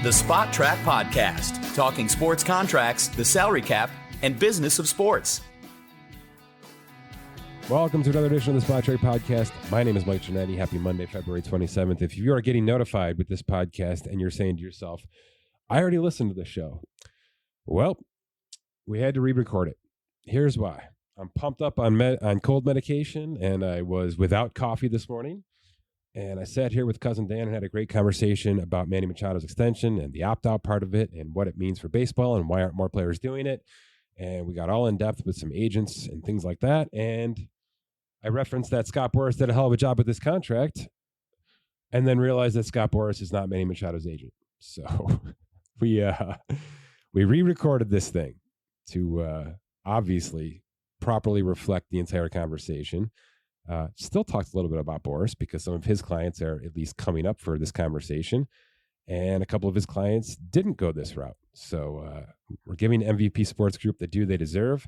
The Spot Track Podcast, talking sports contracts, the salary cap, and business of sports. Welcome to another edition of the Spot Track Podcast. My name is Mike Giannetti. Happy Monday, February 27th. If you are getting notified with this podcast and you're saying to yourself, I already listened to this show. Well, we had to re-record it. Here's why. I'm pumped up on cold medication, and I was without coffee this morning. And I sat here with Cousin Dan and had a great conversation about Manny Machado's extension and the opt-out part of it and what it means for baseball and why aren't more players doing it. And we got all in depth with some agents and things like that. And I referenced that Scott Boras did a hell of a job with this contract and then realized that Scott Boras is not Manny Machado's agent. So we re-recorded this thing to obviously properly reflect the entire conversation. Still talked a little bit about Boras because some of his clients are at least coming up for this conversation, and a couple of his clients didn't go this route. So we're giving MVP Sports Group the due they deserve.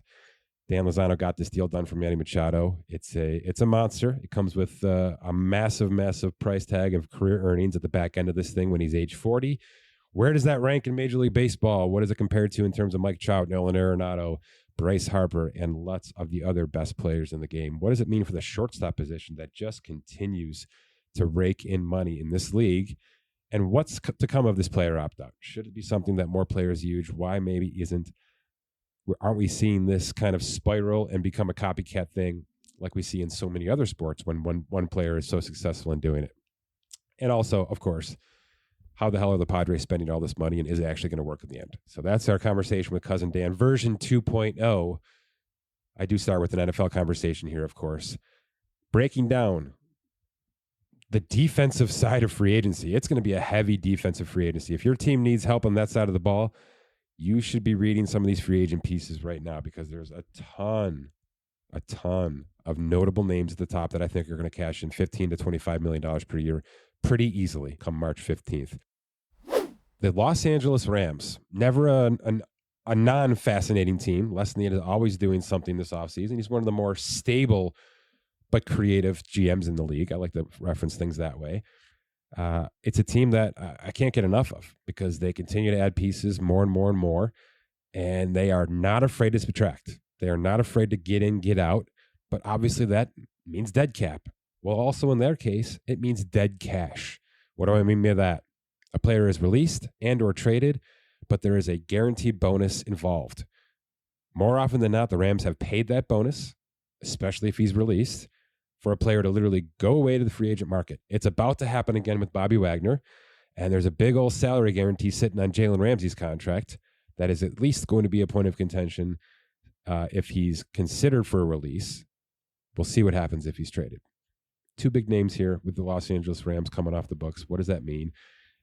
Dan Lozano got this deal done for Manny Machado. It's a monster. It comes with a massive, massive price tag of career earnings at the back end of this thing when he's age 40. Where does that rank in Major League Baseball? What is it compared to in terms of Mike Trout, Nolan Arenado, Bryce Harper, and lots of the other best players in the game? What does it mean for the shortstop position that just continues to rake in money in this league? And what's to come of this player opt-out? Should it be something that more players use? Why maybe isn't? Aren't we seeing this kind of spiral and become a copycat thing like we see in so many other sports when one player is so successful in doing it? And also, of course, how the hell are the Padres spending all this money, and is it actually going to work in the end? So that's our conversation with Cousin Dan, version 2.0. I do start with an NFL conversation here, of course. Breaking down the defensive side of free agency. It's going to be a heavy defensive free agency. If your team needs help on that side of the ball, you should be reading some of these free agent pieces right now because there's a ton of notable names at the top that I think are going to cash in $15 to $25 million per year pretty easily come March 15th. The Los Angeles Rams, never a non-fascinating team. Les Snead is always doing something this offseason. He's one of the more stable but creative GMs in the league. I like to reference things that way. It's a team that I can't get enough of because they continue to add pieces more and more and more, and they are not afraid to subtract. They are not afraid to get in, get out, but obviously that means dead cap. Well, also in their case, it means dead cash. What do I mean by that? A player is released and or traded, but there is a guaranteed bonus involved. More often than not, the Rams have paid that bonus, especially if he's released, for a player to literally go away to the free agent market. It's about to happen again with Bobby Wagner, and there's a big old salary guarantee sitting on Jalen Ramsey's contract that is at least going to be a point of contention if he's considered for a release. We'll see what happens if he's traded. Two big names here with the Los Angeles Rams coming off the books. What does that mean?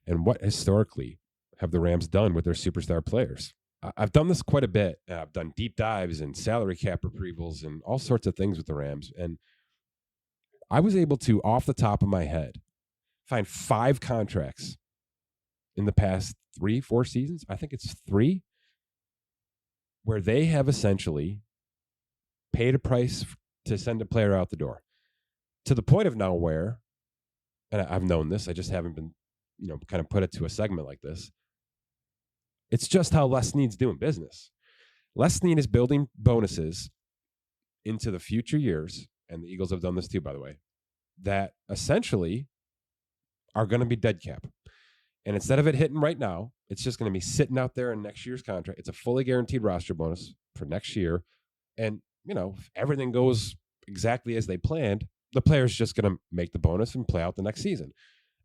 And what historically have the Rams done with their superstar players? I've done this quite a bit. I've done deep dives and salary cap retrievals and all sorts of things with the Rams. And I was able to, off the top of my head, find 5 contracts in the past 3-4 seasons. I think it's 3 where they have essentially paid a price to send a player out the door to the point of now where, and I've known this, I just haven't been, kind of put it to a segment like this. It's just how Les Snead's doing business. Les Snead is building bonuses into the future years, and the Eagles have done this too, by the way, that essentially are going to be dead cap. And instead of it hitting right now, it's just going to be sitting out there in next year's contract. It's a fully guaranteed roster bonus for next year. And, if everything goes exactly as they planned, the player's just going to make the bonus and play out the next season.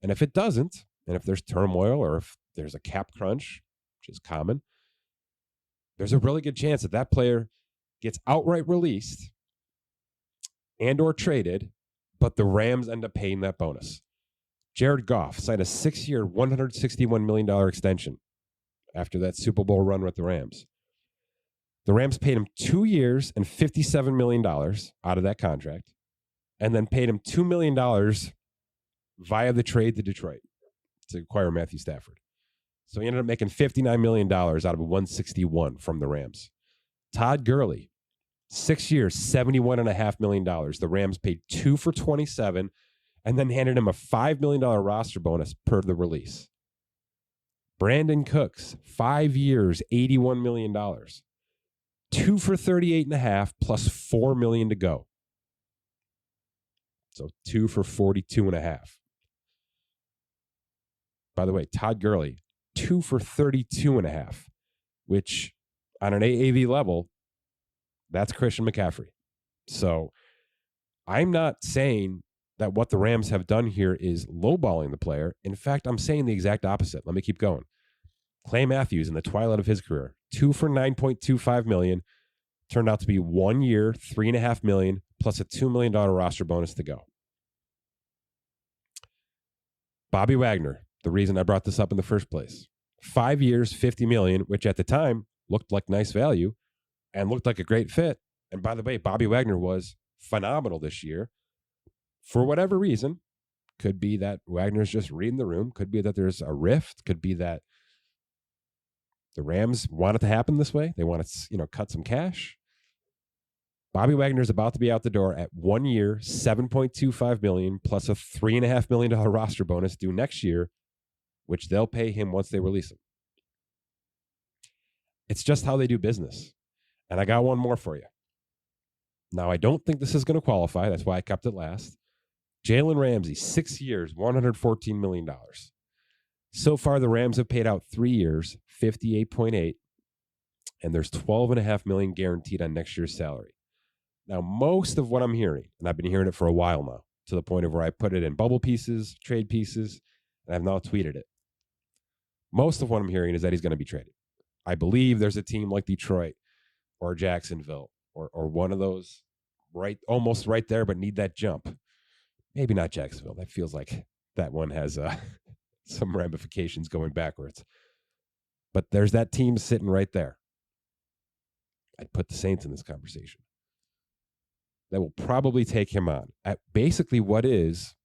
And if it doesn't, and if there's turmoil or if there's a cap crunch, which is common, there's a really good chance that that player gets outright released and or traded, but the Rams end up paying that bonus. Jared Goff signed a 6-year, $161 million extension after that Super Bowl run with the Rams. The Rams paid him 2 years and $57 million out of that contract, and then paid him $2 million via the trade to Detroit to acquire Matthew Stafford. So he ended up making $59 million out of a 161 from the Rams. Todd Gurley, 6 years, $71.5 million. The Rams paid 2 for 27 and then handed him a $5 million roster bonus per the release. Brandon Cooks, 5 years, $81 million. 2 for 38.5 plus $4 million to go. So 2 for 42.5. By the way, Todd Gurley, 2 for 32.5, which on an AAV level, that's Christian McCaffrey. So I'm not saying that what the Rams have done here is lowballing the player. In fact, I'm saying the exact opposite. Let me keep going. Clay Matthews in the twilight of his career, 2 for $9.25 million, turned out to be 1 year, $3.5 million, plus a $2 million roster bonus to go. Bobby Wagner, the reason I brought this up in the first place, 5 years, $50 million, which at the time looked like nice value and looked like a great fit. And by the way, Bobby Wagner was phenomenal this year. For whatever reason, could be that Wagner's just reading the room, could be that there's a rift, could be that the Rams want it to happen this way. They want to, cut some cash. Bobby Wagner's about to be out the door at 1 year, $7.25 million, plus a $3.5 million roster bonus due next year, which they'll pay him once they release him. It's just how they do business. And I got one more for you. Now, I don't think this is going to qualify. That's why I kept it last. Jalen Ramsey, 6 years, $114 million. So far, the Rams have paid out 3 years, $58.8, and there's $12.5 million guaranteed on next year's salary. Now, most of what I'm hearing, and I've been hearing it for a while now, to the point of where I put it in bubble pieces, trade pieces, and I've now tweeted it. Most of what I'm hearing is that he's going to be traded. I believe there's a team like Detroit or Jacksonville or one of those almost right there, but need that jump. Maybe not Jacksonville. That feels like that one has some ramifications going backwards. But there's that team sitting right there. I'd put the Saints in this conversation. That will probably take him on at basically what is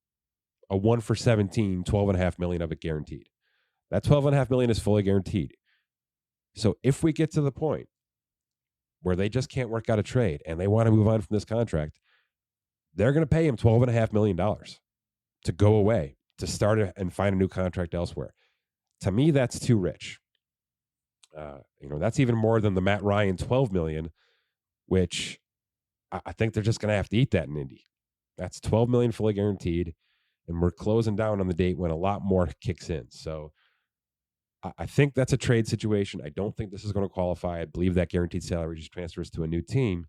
a 1 for 17, $12.5 million of it guaranteed. That $12.5 million is fully guaranteed. So if we get to the point where they just can't work out a trade and they want to move on from this contract, they're going to pay him $12.5 million to go away, to start and find a new contract elsewhere. To me, that's too rich. That's even more than the Matt Ryan $12 million, which I think they're just going to have to eat that in Indy. That's $12 million fully guaranteed, and we're closing down on the date when a lot more kicks in. So I think that's a trade situation. I don't think this is going to qualify. I believe that guaranteed salary just transfers to a new team.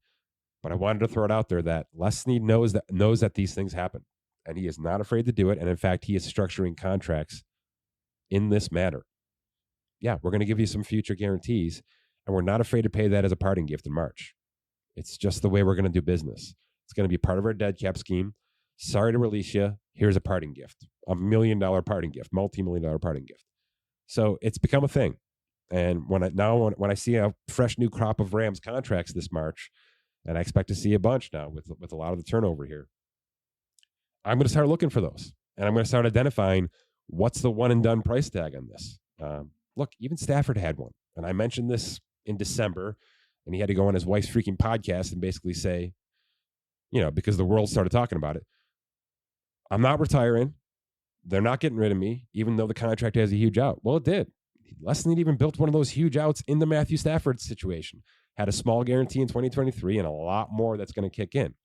But I wanted to throw it out there that Les Snead knows that these things happen, and he is not afraid to do it. And in fact, he is structuring contracts in this manner. Yeah, we're going to give you some future guarantees, and we're not afraid to pay that as a parting gift in March. It's just the way we're going to do business. It's going to be part of our dead cap scheme. Sorry to release you. Here's a parting gift, $1 million parting gift, multi-million-dollar parting gift. So it's become a thing. And when I see a fresh new crop of Rams contracts this March, and I expect to see a bunch now with a lot of the turnover here, I'm going to start looking for those. And I'm going to start identifying what's the one and done price tag on this. Look, even Stafford had one. And I mentioned this in December, and he had to go on his wife's freaking podcast and basically say, because the world started talking about it, I'm not retiring. They're not getting rid of me, even though the contract has a huge out. Well, it did. Les Snead even built one of those huge outs in the Matthew Stafford situation. Had a small guarantee in 2023 and a lot more that's going to kick in,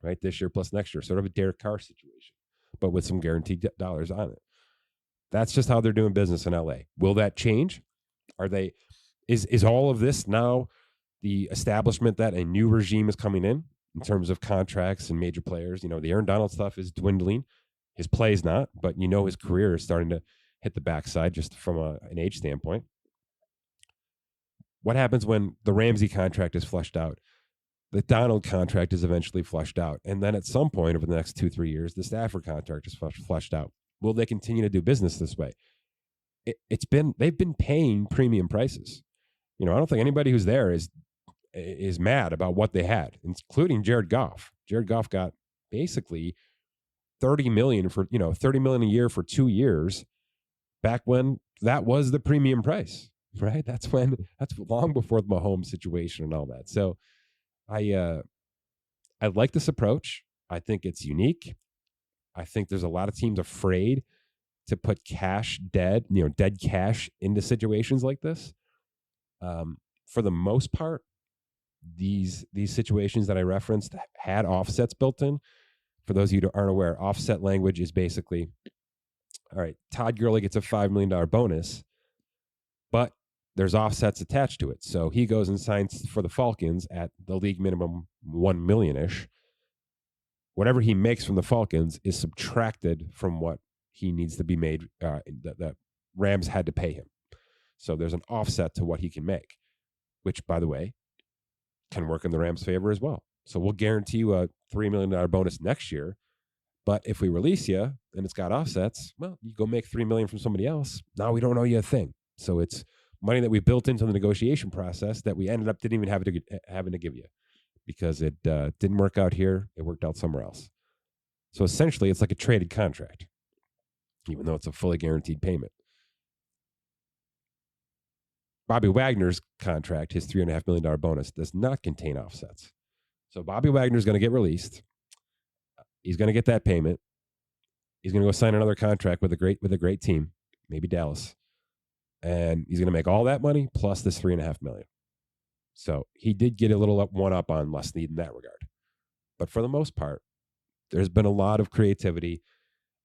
right, this year plus next year. Sort of a Derek Carr situation, but with some guaranteed dollars on it. That's just how they're doing business in LA. Will that change? Is all of this now the establishment that a new regime is coming in terms of contracts and major players? The Aaron Donald stuff is dwindling. His play is not, but his career is starting to hit the backside just from an age standpoint. What happens when the Ramsey contract is flushed out? The Donald contract is eventually flushed out. And then at some point over the next 2-3 years, the Stafford contract is flushed out. Will they continue to do business this way? They've been paying premium prices. I don't think anybody who's there is mad about what they had, including Jared Goff. Jared Goff got basically $30 million a year for 2 years back when that was the premium price, right? That's long before the Mahomes situation and all that. So I like this approach. I think it's unique. I think there's a lot of teams afraid to put dead cash into situations like this. For the most part, these situations that I referenced had offsets built in. For those of you who aren't aware, offset language is basically, all right, Todd Gurley gets a $5 million bonus, but there's offsets attached to it. So he goes and signs for the Falcons at the league minimum $1 million-ish. Whatever he makes from the Falcons is subtracted from what he needs to be made, that Rams had to pay him. So there's an offset to what he can make, which, by the way, can work in the Rams' favor as well. So we'll guarantee you a $3 million bonus next year. But if we release you and it's got offsets, well, you go make $3 million from somebody else. Now we don't owe you a thing. So it's money that we built into the negotiation process that we ended up didn't even having to give you, because it didn't work out here. It worked out somewhere else. So essentially, it's like a traded contract, even though it's a fully guaranteed payment. Bobby Wagner's contract, his $3.5 million bonus, does not contain offsets. So Bobby Wagner is going to get released. He's going to get that payment. He's going to go sign another contract with a great team, maybe Dallas, and he's going to make all that money plus this $3.5 million. So he did get a little one up on Snead in that regard. But for the most part, there's been a lot of creativity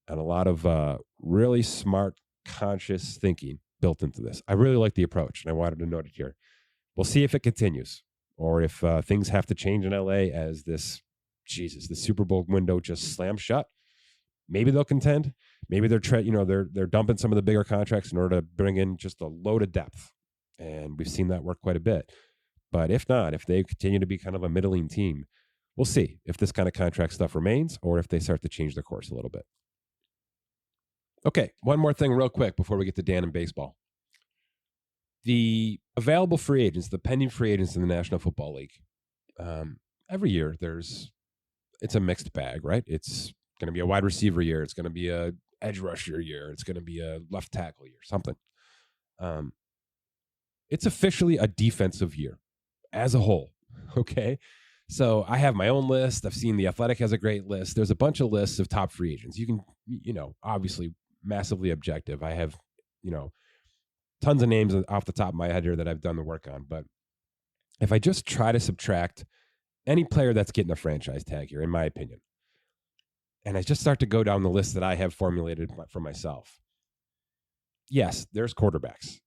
and a lot of really smart, conscious thinking built into this. I really like the approach, and I wanted to note it here. We'll see if it continues, or if things have to change in LA as the Super Bowl window just slams shut. Maybe they'll contend. Maybe they're dumping some of the bigger contracts in order to bring in just a load of depth, and we've seen that work quite a bit. But if not, if they continue to be kind of a middling team, we'll see if this kind of contract stuff remains or if they start to change their course a little bit. Okay, one more thing real quick before we get to Dan and baseball. The available free agents, the pending free agents in the National Football League, every year it's a mixed bag, right? It's going to be a wide receiver year. It's going to be a edge rusher year. It's going to be a left tackle year, something. It's officially a defensive year as a whole, okay? So I have my own list. I've seen The Athletic has a great list. There's a bunch of lists of top free agents. You can, obviously massively objective. I have, tons of names off the top of my head here that I've done the work on. But if I just try to subtract any player that's getting a franchise tag here, in my opinion, and I just start to go down the list that I have formulated for myself, yes, there's quarterbacks.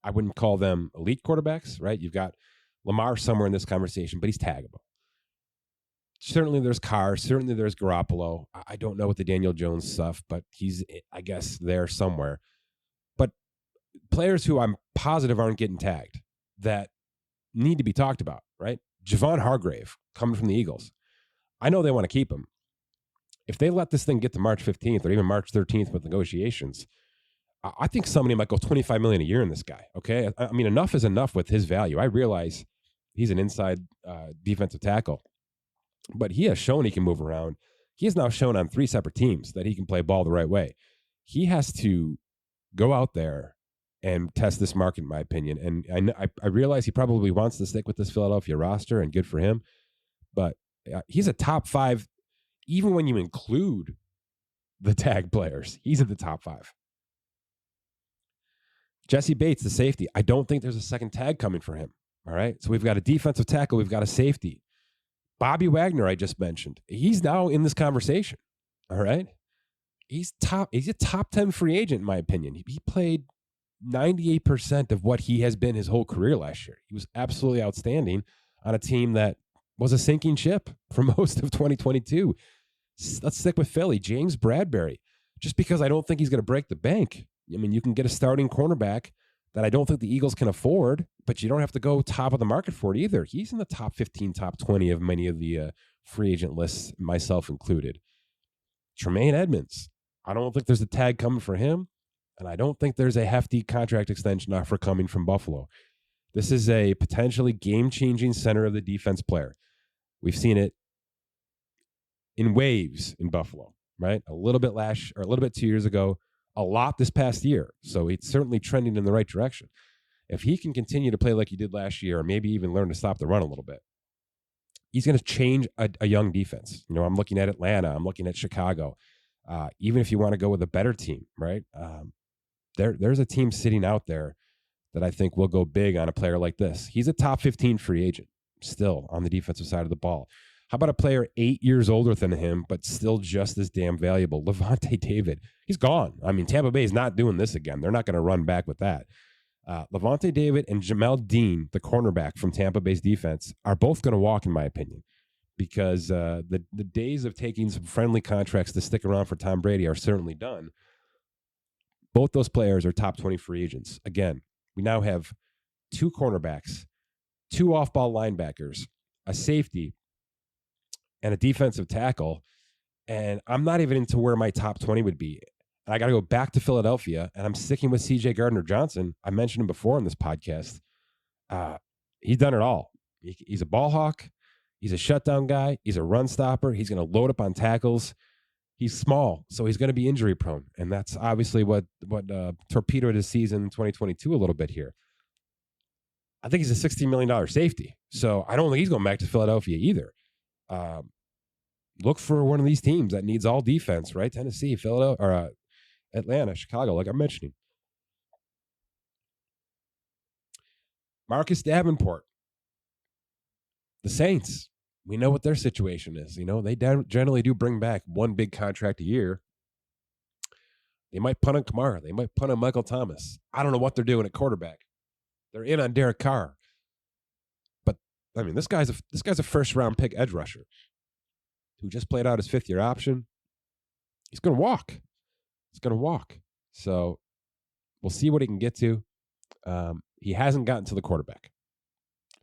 I wouldn't call them elite quarterbacks, right? You've got Lamar somewhere in this conversation, but he's taggable. Certainly there's Carr. Certainly there's Garoppolo. I don't know what the Daniel Jones stuff, but he's, I guess, there somewhere. But players who I'm positive aren't getting tagged that need to be talked about, right? Javon Hargrave coming from the Eagles. I know they want to keep him. If they let this thing get to March 15th or even March 13th with negotiations, I think somebody might go $25 million a year in this guy. Okay. I mean, enough is enough with his value. I realize he's an inside defensive tackle, but he has shown he can move around. He has now shown on 3 separate teams that he can play ball the right way. He has to go out there and test this market, in my opinion. And I realize he probably wants to stick with this Philadelphia roster, and good for him. But he's a top 5, even when you include the tag players. He's in the top 5. Jesse Bates, the safety. I don't think there's a second tag coming for him. All right. So we've got a defensive tackle. We've got a safety. Bobby Wagner, I just mentioned. He's now in this conversation. All right. He's a top 10 free agent, in my opinion. He played 98% of what he has been his whole career last year. He was absolutely outstanding on a team that was a sinking ship for most of 2022. Let's stick with Philly. James Bradbury. Just because I don't think he's going to break the bank. I mean, you can get a starting cornerback that I don't think the Eagles can afford, but you don't have to go top of the market for it either. He's in the top 15, top 20 of many of the free agent lists, myself included. Tremaine Edmonds. I don't think there's a tag coming for him, and I don't think there's a hefty contract extension offer coming from Buffalo. This is a potentially game-changing center of the defense player. We've seen it in waves in Buffalo, right? A little bit 2 years ago, a lot this past year. So it's certainly trending in the right direction. If he can continue to play like he did last year, or maybe even learn to stop the run a little bit, he's going to change a young defense. I'm looking at Atlanta. I'm looking at Chicago. Even if you want to go with a better team, right? There's a team sitting out there that I think will go big on a player like this. He's a top 15 free agent still on the defensive side of the ball. How about a player 8 years older than him, but still just as damn valuable? Levante David. He's gone. I mean, Tampa Bay is not doing this again. They're not going to run back with that. Levante David and Jamel Dean, the cornerback from Tampa Bay's defense, are both going to walk, in my opinion, because the days of taking some friendly contracts to stick around for Tom Brady are certainly done. Both those players are top 20 free agents. Again, we now have 2 cornerbacks, 2 off-ball linebackers, a safety, and a defensive tackle. And I'm not even into where my top 20 would be. And I got to go back to Philadelphia, and I'm sticking with C.J. Gardner-Johnson. I mentioned him before on this podcast. He's done it all. He's a ball hawk. He's a shutdown guy. He's a run stopper. He's going to load up on tackles. He's small, so he's going to be injury prone. And that's obviously what torpedoed his season in 2022 a little bit here. I think he's a $16 million safety. So I don't think he's going back to Philadelphia either. Look for one of these teams that needs all defense, right? Tennessee, Philadelphia, or Atlanta, Chicago, like I'm mentioning. Marcus Davenport, the Saints. We know what their situation is. You know, they generally do bring back one big contract a year. They might punt on Kamara. They might punt on Michael Thomas. I don't know what they're doing at quarterback. They're in on Derek Carr. But, I mean, this guy's a first-round pick edge rusher who just played out his 5th-year option. He's going to walk. He's going to walk. So we'll see what he can get to. He hasn't gotten to the quarterback.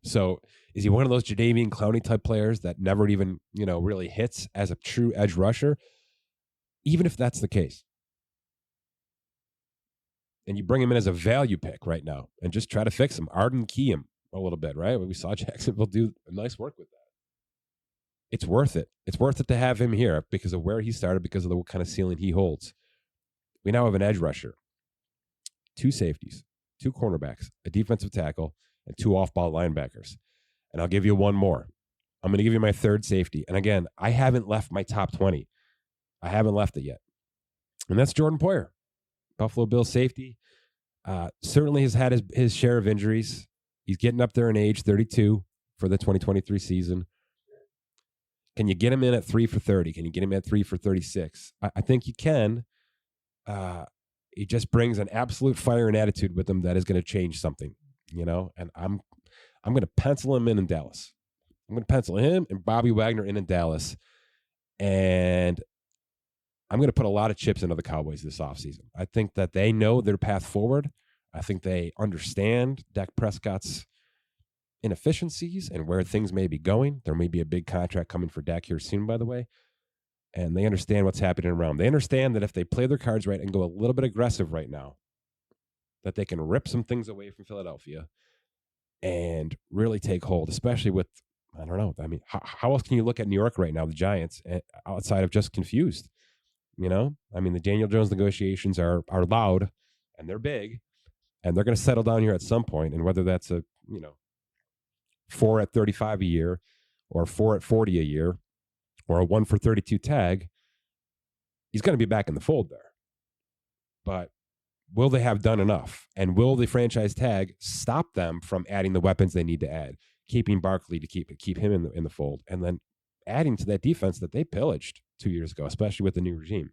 So is he one of those Jadeveon Clowney type players that never even, really hits as a true edge rusher? Even if that's the case, and you bring him in as a value pick right now and just try to fix him, Arden Key him a little bit, right? We saw Jacksonville do nice work with that. It's worth it. It's worth it to have him here because of where he started, because of the kind of ceiling he holds. We now have an edge rusher, 2 safeties, 2 cornerbacks, a defensive tackle, and 2 off-ball linebackers. And I'll give you one more. I'm going to give you my 3rd safety. And again, I haven't left my top 20. I haven't left it yet. And that's Jordan Poyer, Buffalo Bills safety. Certainly has had his share of injuries. He's getting up there in age, 32 for the 2023 season. Can you get him in at 3 for 30? Can you get him at 3 for 36? I think you can. He just brings an absolute fire and attitude with him that is going to change something, and I'm going to pencil him in Dallas. I'm going to pencil him and Bobby Wagner in Dallas, and I'm going to put a lot of chips into the Cowboys this offseason. I think that they know their path forward. I think they understand Dak Prescott's inefficiencies and where things may be going. There may be a big contract coming for Dak here soon, by the way. And they understand what's happening around. They understand that if they play their cards right and go a little bit aggressive right now, that they can rip some things away from Philadelphia and really take hold, especially with, I don't know. I mean, how else can you look at New York right now, the Giants, outside of just confused? I mean, the Daniel Jones negotiations are loud and they're big, and they're going to settle down here at some point. And whether that's a, 4 at 35 a year or 4 at 40 a year or a 1 for 32 tag, he's going to be back in the fold there. But will they have done enough? And will the franchise tag stop them from adding the weapons they need to add, keeping Barkley to keep him in the fold, and then adding to that defense that they pillaged 2 years ago, especially with the new regime?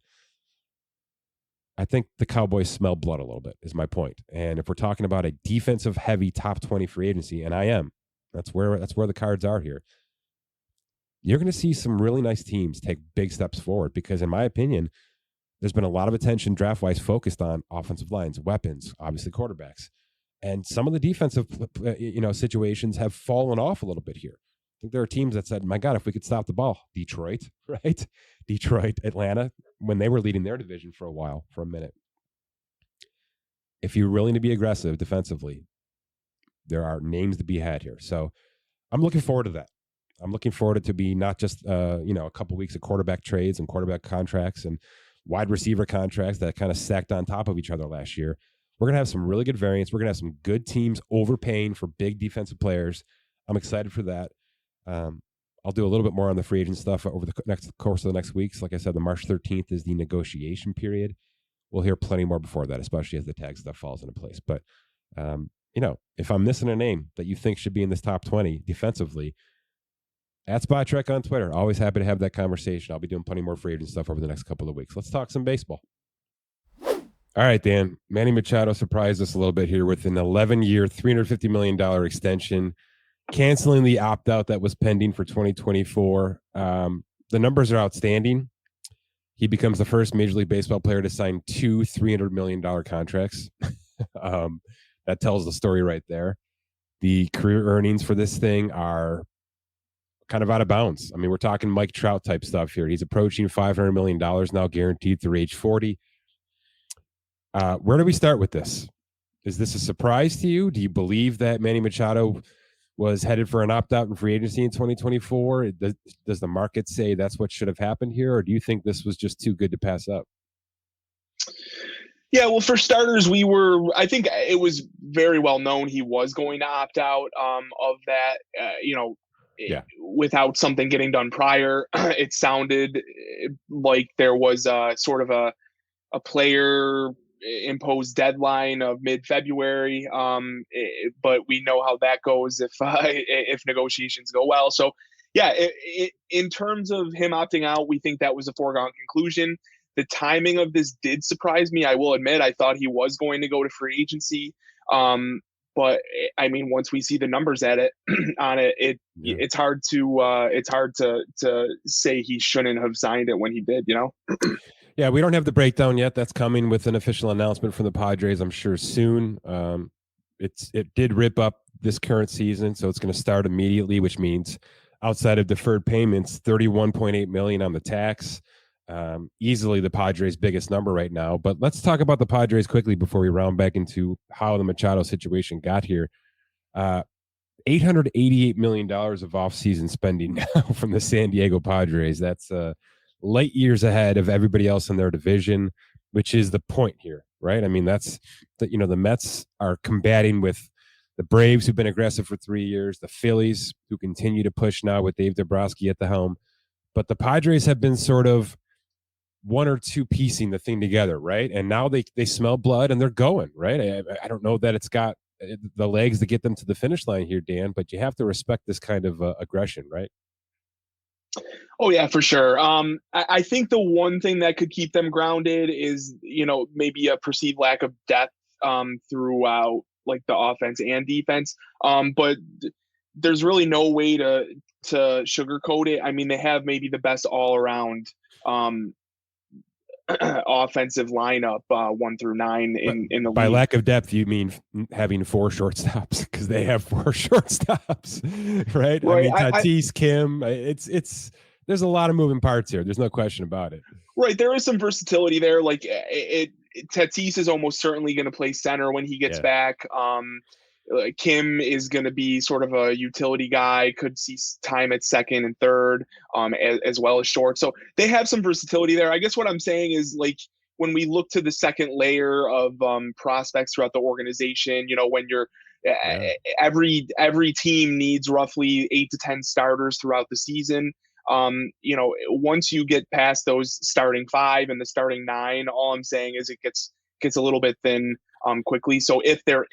I think the Cowboys smell blood a little bit, is my point. And if we're talking about a defensive heavy top 20 free agency, and I am, that's where the cards are here, you're going to see some really nice teams take big steps forward because, in my opinion, there's been a lot of attention draft-wise focused on offensive lines, weapons, obviously quarterbacks. And some of the defensive situations have fallen off a little bit here. I think there are teams that said, my God, if we could stop the ball. Detroit, right? Detroit, Atlanta, when they were leading their division for a minute. If you're willing to be aggressive defensively, there are names to be had here. So I'm looking forward to that. I'm looking forward to be not just, a couple weeks of quarterback trades and quarterback contracts and wide receiver contracts that kind of stacked on top of each other last year. We're going to have some really good variants. We're going to have some good teams overpaying for big defensive players. I'm excited for that. I'll do a little bit more on the free agent stuff over the course of the next weeks. Like I said, the March 13th is the negotiation period. We'll hear plenty more before that, especially as the tag stuff falls into place. But, if I'm missing a name that you think should be in this top 20 defensively, at Spot Trek on Twitter. Always happy to have that conversation. I'll be doing plenty more free agent stuff over the next couple of weeks. Let's talk some baseball. All right, Dan. Manny Machado surprised us a little bit here with an 11-year, $350 million extension, canceling the opt-out that was pending for 2024. The numbers are outstanding. He becomes the first Major League Baseball player to sign 2 $300 million contracts. That tells the story right there. The career earnings for this thing are kind of out of bounds. I mean, we're talking Mike Trout type stuff here. He's approaching $500 million now, guaranteed through age 40. Where do we start with this? Is this a surprise to you? Do you believe that Manny Machado was headed for an opt-out in free agency in 2024? Does the market say that's what should have happened here? Or do you think this was just too good to pass up? Yeah, well, for starters, I think it was very well known he was going to opt out of that, without something getting done prior. It sounded like there was sort of a player imposed deadline of mid-February, but we know how that goes if negotiations go well. So, yeah, in terms of him opting out, we think that was a foregone conclusion. The timing of this did surprise me. I will admit, I thought he was going to go to free agency. But I mean, once we see the numbers on it, it's hard to say he shouldn't have signed it when he did, Yeah, we don't have the breakdown yet. That's coming with an official announcement from the Padres, I'm sure, soon. It did rip up this current season, so it's going to start immediately, which means outside of deferred payments, $31.8 million on the tax. Easily the Padres' biggest number right now. But let's talk about the Padres quickly before we round back into how the Machado situation got here. $888 million of offseason spending now from the San Diego Padres. That's light years ahead of everybody else in their division, which is the point here, right? I mean, that's the Mets are combating with the Braves, who've been aggressive for 3 years, the Phillies, who continue to push now with Dave Dombrowski at the helm. But the Padres have been sort of one or two piecing the thing together, right? And now they smell blood and they're going, right? I don't know that it's got the legs to get them to the finish line here, Dan, but you have to respect this kind of aggression, right? Oh, yeah, for sure. I think the one thing that could keep them grounded is, maybe a perceived lack of depth throughout like the offense and defense. But there's really no way to sugarcoat it. I mean, they have maybe the best all around offensive lineup 1 through 9 in the league. By lack of depth, you mean having 4 shortstops, because they have 4 shortstops, right? I mean, Tatis, Kim. It's there's a lot of moving parts here. There's no question about it. Right, there is some versatility there. Like Tatis is almost certainly going to play center when he gets back. Kim is going to be sort of a utility guy, could see time at second and third, as well as short. So they have some versatility there. I guess what I'm saying is, like, when we look to the second layer of prospects throughout the organization, when you're every team needs roughly 8 to 10 starters throughout the season. Once you get past those starting 5 and the starting 9, all I'm saying is it gets a little bit thin quickly. So if there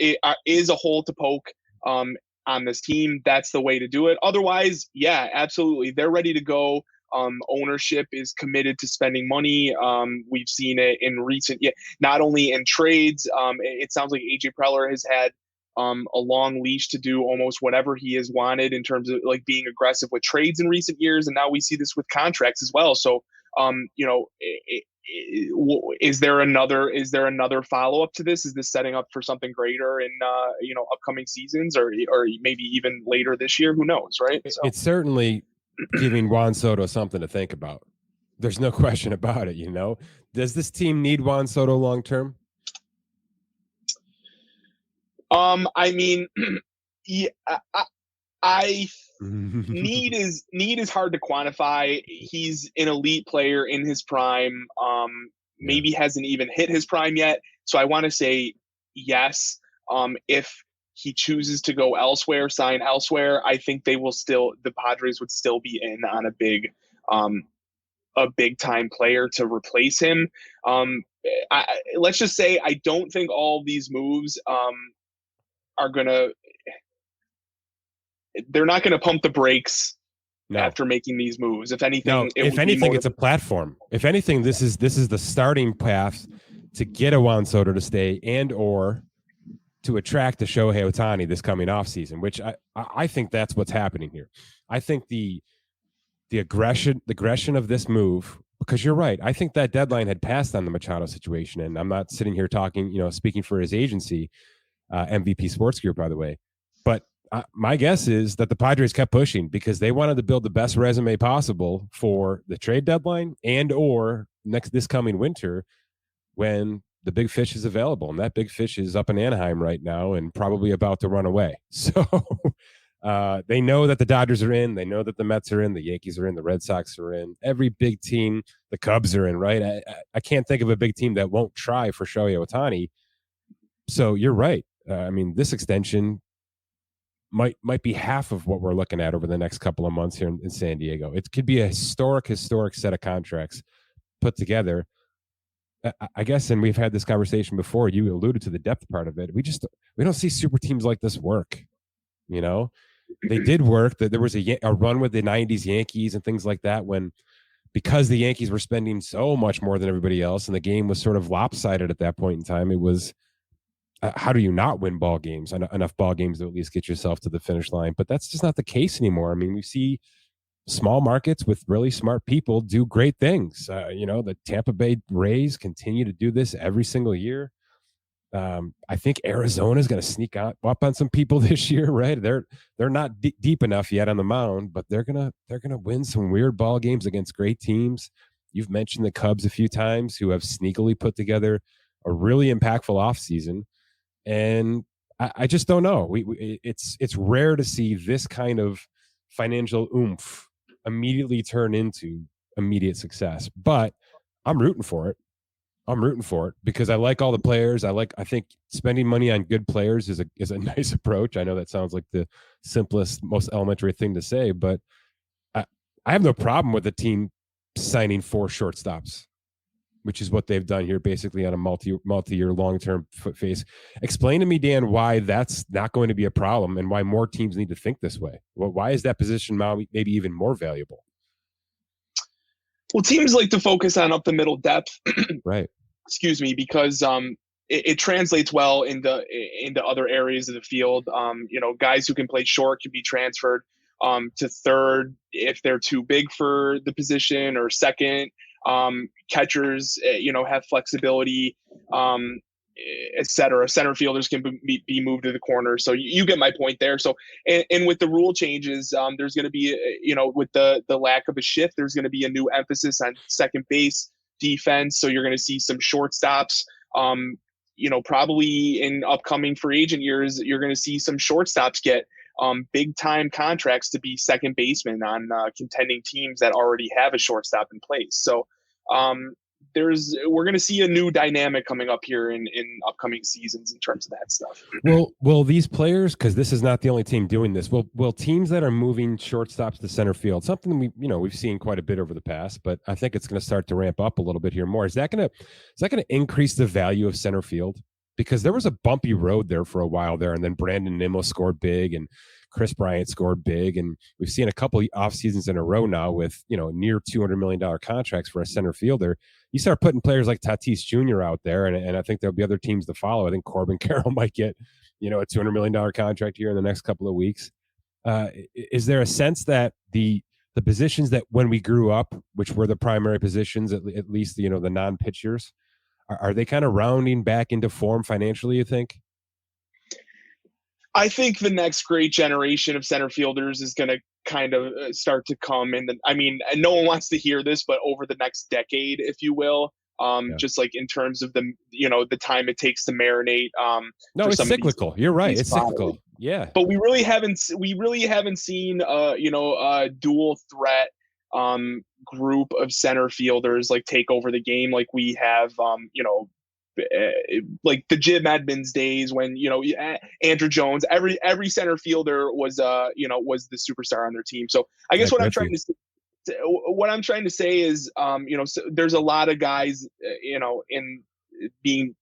is a hole to poke on this team, that's the way to do it. Otherwise, yeah, absolutely, they're ready to go. Ownership is committed to spending money. We've seen it in not only in trades. It sounds like AJ Preller has had a long leash to do almost whatever he has wanted in terms of like being aggressive with trades in recent years, and now we see this with contracts as well. So, is there another follow up to this? Is this setting up for something greater in upcoming seasons, or maybe even later this year? Who knows, right? So. It's certainly giving Juan Soto something to think about. There's no question about it. Does this team need Juan Soto long term? I mean, yeah, need is hard to quantify. He's an elite player in his prime. Maybe hasn't even hit his prime yet. So I want to say yes. If he chooses to go elsewhere, sign elsewhere, I think the Padres would still be in on a big time player to replace him. Let's just say I don't think all these moves are gonna. They're not going to pump the brakes after making these moves. If anything, it's a platform. If anything, this is the starting path to get a Juan Soto to stay and or to attract the Shohei Ohtani this coming offseason, which I think that's what's happening here. I think the aggression of this move, because you're right. I think that deadline had passed on the Machado situation, and I'm not sitting here speaking for his agency, MVP Sports Group, by the way. But my guess is that the Padres kept pushing because they wanted to build the best resume possible for the trade deadline and or this coming winter when the big fish is available. And that big fish is up in Anaheim right now and probably about to run away. So they know that the Dodgers are in. They know that the Mets are in. The Yankees are in. The Red Sox are in. Every big team, the Cubs are in, right? I can't think of a big team that won't try for Shohei Ohtani. So you're right. This extension might be half of what we're looking at over the next couple of months here in San Diego. It could be a historic set of contracts put together. I guess, and we've had this conversation before, you alluded to the depth part of it. We don't see super teams like this work. They did work. There was a run with the 90s Yankees and things like that because the Yankees were spending so much more than everybody else and the game was sort of lopsided at that point in time. It was, how do you not win ball games, enough ball games to at least get yourself to the finish line? But that's just not the case anymore. We see small markets with really smart people do great things. The Tampa Bay Rays continue to do this every single year. I think Arizona is going to sneak up on some people this year, right? They're not deep enough yet on the mound, but they're gonna win some weird ball games against great teams. You've mentioned the Cubs a few times, who have sneakily put together a really impactful offseason. And I just don't know. It's rare to see this kind of financial oomph immediately turn into immediate success. But I'm rooting for it. Because I like all the players. I think spending money on good players is a nice approach. I know that sounds like the simplest, most elementary thing to say, but I have no problem with the team signing 4 shortstops, which is what they've done here, basically on a multi-year long-term phase. Explain to me, Dan, why that's not going to be a problem and why more teams need to think this way. Well, why is that position now maybe even more valuable? Well, teams like to focus on up the middle depth, right? Excuse me, because it translates well into other areas of the field. Guys who can play short can be transferred to third if they're too big for the position, or second. Catchers, have flexibility, etc. Center fielders can be moved to the corner. So you get my point there. So, and with the rule changes, there's going to be, with the lack of a shift, there's going to be a new emphasis on second base defense. So you're going to see some shortstops. Probably in upcoming free agent years, you're going to see some shortstops get big time contracts to be second baseman on contending teams that already have a shortstop in place. So we're going to see a new dynamic coming up here in upcoming seasons in terms of that stuff. Will these players, because this is not the only team doing this, will teams that are moving shortstops to center field, something we've seen quite a bit over the past, but I think it's going to start to ramp up a little bit here more. Is that going to increase the value of center field? Because there was a bumpy road there for a while there, and then Brandon Nimmo scored big and Chris Bryant scored big, and we've seen a couple of off seasons in a row now with near $200 million contracts for a center fielder. You start putting players like Tatis Jr. out there, and I think there'll be other teams to follow. I think Corbin Carroll might get a $200 million contract here in the next couple of weeks. Is there a sense that the positions that when we grew up, which were the primary positions, at least the non-pitchers, are they kind of rounding back into form financially, you think? I think the next great generation of center fielders is going to kind of start to come in. And no one wants to hear this, but over the next decade, if you will, just like in terms of the time it takes to marinate. No, it's cyclical. You're right. It's cyclical. Yeah. But we really haven't seen, a dual threat group of center fielders like take over the game like we have, like the Jim Edmonds days when, Andrew Jones, every center fielder was was the superstar on their team. So I guess what I'm trying to say is, so there's a lot of guys, in being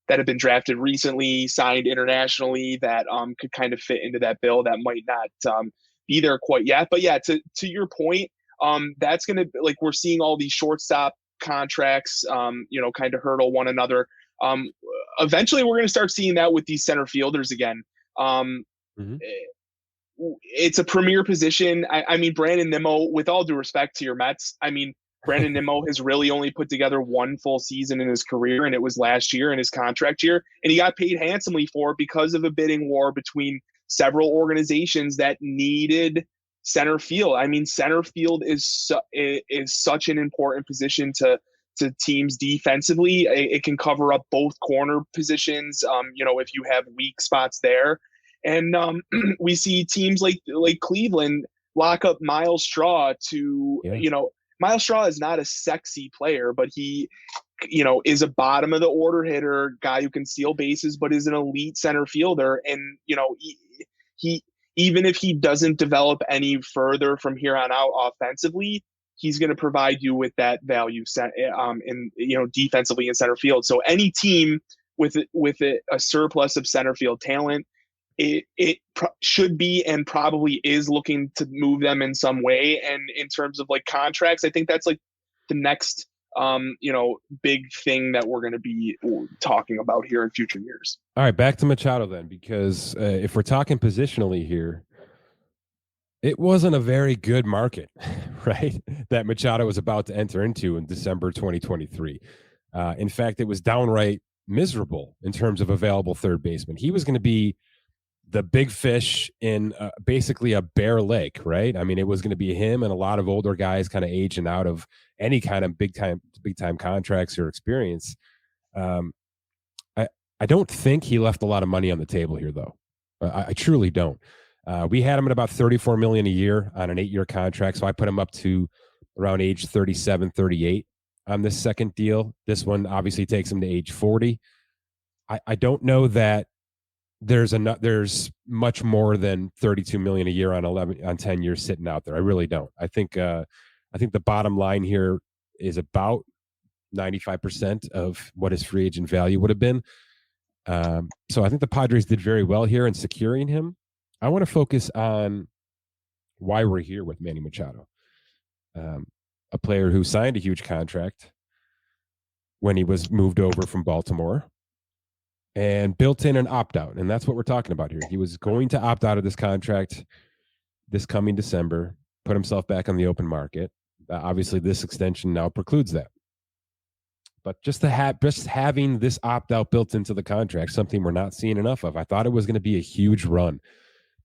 that have been drafted recently, signed internationally, that could kind of fit into that bill that might not be there quite yet. But yeah, to your point, that's going to, like, we're seeing all these shortstop contracts, kind of hurdle one another. Eventually, we're going to start seeing that with these center fielders again. It's a premier position. I mean, Brandon Nimmo, with all due respect to your Mets, I mean, Brandon Nimmo has really only put together one full season in his career, and it was last year in his contract year. And he got paid handsomely for it because of a bidding war between several organizations that needed center field. I mean, center field is such an important position to teams defensively. It can cover up both corner positions, if you have weak spots there. And we see teams like Cleveland lock up Miles Straw to, Miles Straw is not a sexy player, but he, is a bottom of the order hitter, guy who can steal bases, but is an elite center fielder. And, he even if he doesn't develop any further from here on out offensively, he's going to provide you with that value set in defensively in center field. So any team with a surplus of center field talent, it should be and probably is looking to move them in some way. And in terms of like contracts, I think that's like the next big thing that we're going to be talking about here in future years. All right, back to Machado then, because if we're talking positionally here, it wasn't a very good market, right, that Machado was about to enter into in December 2023. In fact, it was downright miserable in terms of available third baseman. He was going to be the big fish in basically a bare lake, right? I mean, it was going to be him and a lot of older guys kind of aging out of any kind of big time contracts or experience. I don't think he left a lot of money on the table here, though. I truly don't. We had him at about $34 million a year on an 8-year contract, so I put him up to around age 37, 38 on this second deal. This one obviously takes him to age 40. I don't know that there's much more than $32 million a year on 10 years sitting out there. I really don't. I think the bottom line here is about 95% of what his free agent value would have been. So I think the Padres did very well here in securing him. I want to focus on why we're here with Manny Machado, a player who signed a huge contract when he was moved over from Baltimore and built in an opt-out. And that's what we're talking about here. He was going to opt out of this contract this coming December, put himself back on the open market. Obviously, this extension now precludes that. But just having this opt-out built into the contract, something we're not seeing enough of. I thought it was going to be a huge run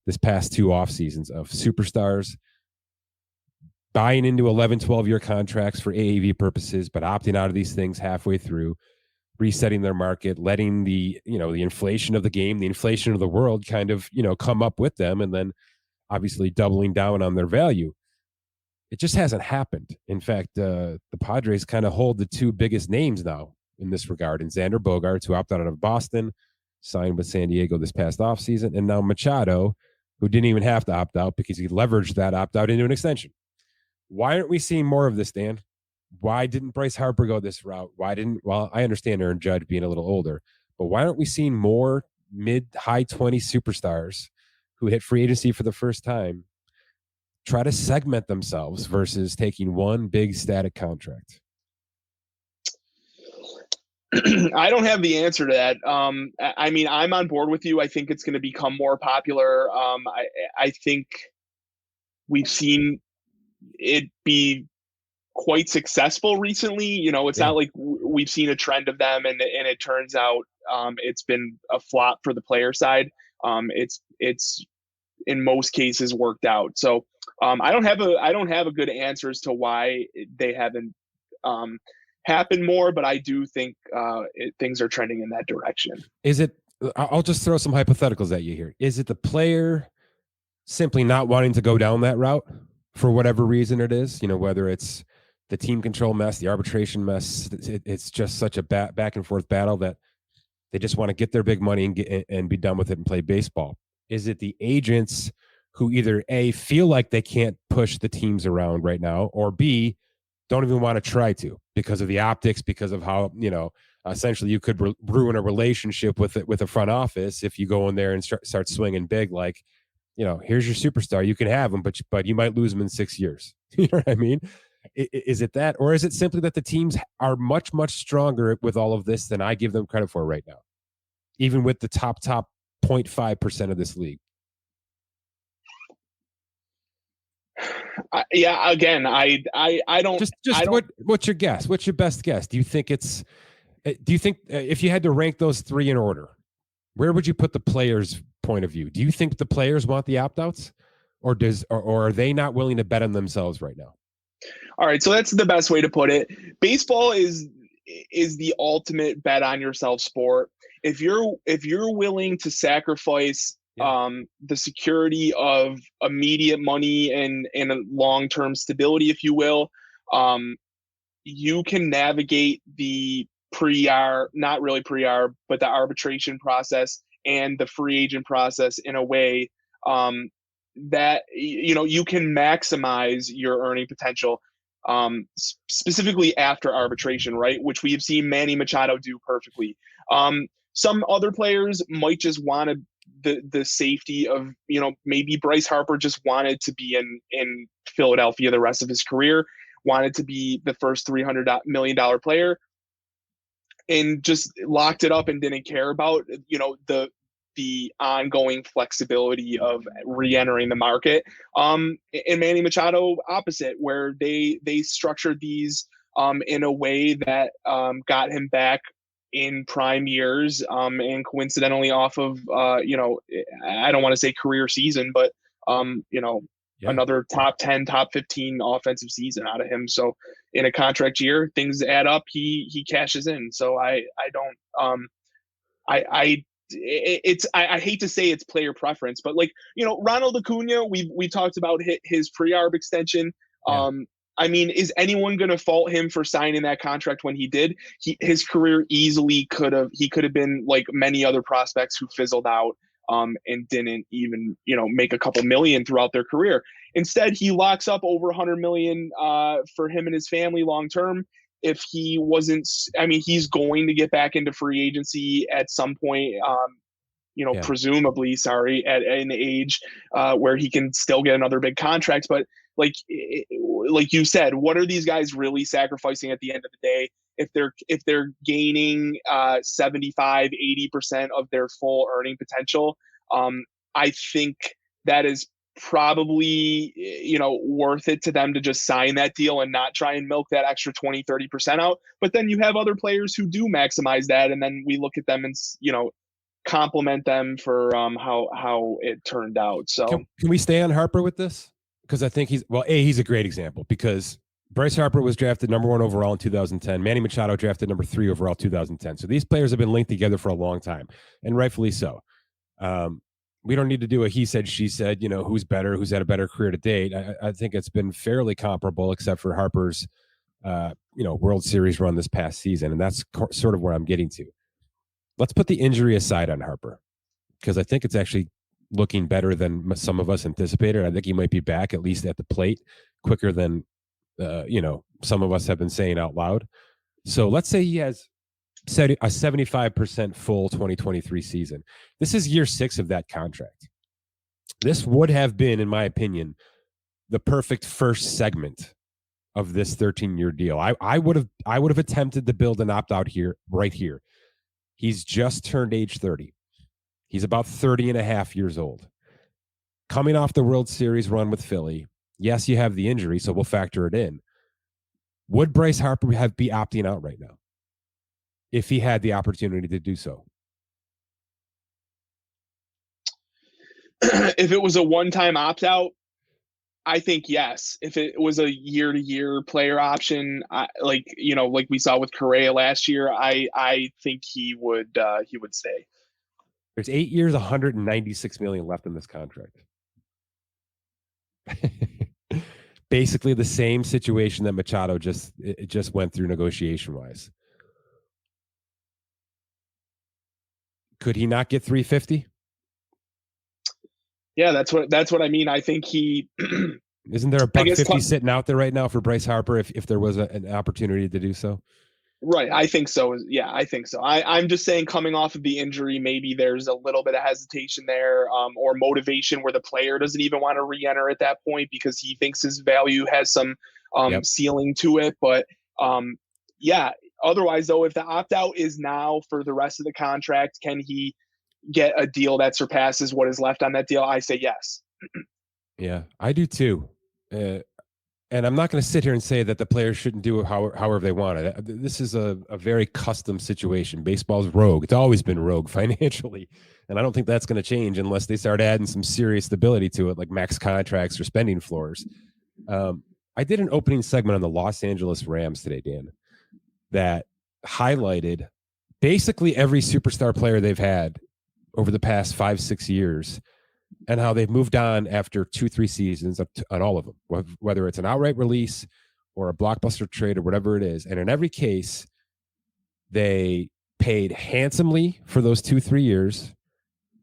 this past 2 off seasons of superstars buying into 11, 12-year contracts for AAV purposes, but opting out of these things halfway through, resetting their market, letting the inflation of the game, the inflation of the world kind of, come up with them, and then obviously doubling down on their value. It just hasn't happened. In fact, the Padres kind of hold the 2 biggest names now in this regard, and Xander Bogaerts, who opted out of Boston, signed with San Diego this past offseason, and now Machado, who didn't even have to opt out because he leveraged that opt-out into an extension. Why aren't we seeing more of this, Dan? Why didn't Bryce Harper go this route? Well, I understand Aaron Judge being a little older, but why aren't we seeing more mid-high 20 superstars who hit free agency for the first time try to segment themselves versus taking one big static contract? I don't have the answer to that. I mean, I'm on board with you. I think it's going to become more popular. I think we've seen it be quite successful recently. It's not like we've seen a trend of them and it turns out it's been a flop for the player side. It's in most cases worked out. So I don't have a good answer as to why they haven't happened more, but I do think things are trending in that direction. Is it? I'll just throw some hypotheticals at you here. Is it the player simply not wanting to go down that route for whatever reason it is? Whether it's the team control mess, the arbitration mess. It's just such a back and forth battle that they just want to get their big money and be done with it and play baseball. Is it the agents who either A, feel like they can't push the teams around right now, or B, don't even want to try to because of the optics, because of how, essentially you could ruin a relationship with a front office if you go in there and start swinging big, like, here's your superstar, you can have him, but you might lose him in 6 years. You know what I mean? Is it that, or is it simply that the teams are much, much stronger with all of this than I give them credit for right now, even with the top 0.5% of this league? Yeah, again, I don't just I don't, what's your guess? What's your best guess? Do you think if you had to rank those three in order, where would you put the players' point of view? Do you think the players want the opt-outs, or are they not willing to bet on themselves right now? All right, so that's the best way to put it. Baseball is the ultimate bet on yourself sport. If you're willing to sacrifice the security of immediate money and a long-term stability, if you will, you can navigate the not really pre-R, but the arbitration process and the free agent process in a way that you can maximize your earning potential, specifically after arbitration, right? Which we have seen Manny Machado do perfectly. Some other players might just want the safety of, maybe Bryce Harper just wanted to be in Philadelphia the rest of his career, wanted to be the first $300 million player, and just locked it up and didn't care about, the ongoing flexibility of re-entering the market. And Manny Machado opposite, where they structured these in a way that got him back in prime years, and coincidentally off of I don't want to say career season, but another top 10, top 15 offensive season out of him. So in a contract year, things add up. He cashes in. So I hate to say it's player preference, but Ronald Acuna, we talked about his pre-arb extension. Yeah. I mean, is anyone going to fault him for signing that contract when he did? His career easily could have been like many other prospects who fizzled out and didn't even make a couple million throughout their career. Instead, he locks up over $100 million for him and his family long term. If he wasn't, he's going to get back into free agency at some point, presumably, at an age where he can still get another big contract. But like you said, what are these guys really sacrificing at the end of the day? If they're gaining 75, 80% of their full earning potential, I think that is probably worth it to them to just sign that deal and not try and milk that extra 20, 30% out. But then you have other players who do maximize that, and then we look at them and compliment them for how it turned out. So can we stay on Harper with this? Because I think he's a great example, because Bryce Harper was drafted number 1 overall in 2010. Manny Machado drafted number 3 overall 2010. So these players have been linked together for a long time, and rightfully so. We don't need to do a he said, she said, who's better, who's had a better career to date. I think it's been fairly comparable, except for Harper's, World Series run this past season. And that's sort of where I'm getting to. Let's put the injury aside on Harper, because I think it's actually looking better than some of us anticipated. I think he might be back, at least at the plate, quicker than, some of us have been saying out loud. So let's say he has a 75% full 2023 season. This is year 6 of that contract. This would have been, in my opinion, the perfect first segment of this 13-year deal. I would have attempted to build an opt-out right here. He's just turned age 30. He's about 30 and a half years old. Coming off the World Series run with Philly. Yes, you have the injury, so we'll factor it in. Would Bryce Harper be opting out right now if he had the opportunity to do so? If it was a one-time opt-out, I think yes. If it was a year-to-year player option, like we saw with Correa last year, I think he would stay. There's 8 years, $196 million left in this contract. basically the same situation that Machado just went through negotiation wise. Could he not get 350? Yeah, that's what I mean. I think he isn't there a $150 sitting out there right now for Bryce Harper if there was an opportunity to do so? Right. I think so. Yeah, I think so. I'm just saying, coming off of the injury, maybe there's a little bit of hesitation there, or motivation where the player doesn't even want to re-enter at that point because he thinks his value has some ceiling to it. But yeah, otherwise, though, if the opt-out is now for the rest of the contract, can he get a deal that surpasses what is left on that deal? I say yes. Yeah, I do too. And I'm not going to sit here and say that the players shouldn't do it however they want it. This is a very custom situation. Baseball's rogue. It's always been rogue financially. And I don't think that's going to change unless they start adding some serious stability to it, like max contracts or spending floors. I did an opening segment on the Los Angeles Rams today, Dan, that highlighted basically every superstar player they've had over the past 5-6 years, and how they've moved on after 2-3 seasons on all of them, whether it's an outright release or a blockbuster trade or whatever it is. And in every case, they paid handsomely for those 2-3 years.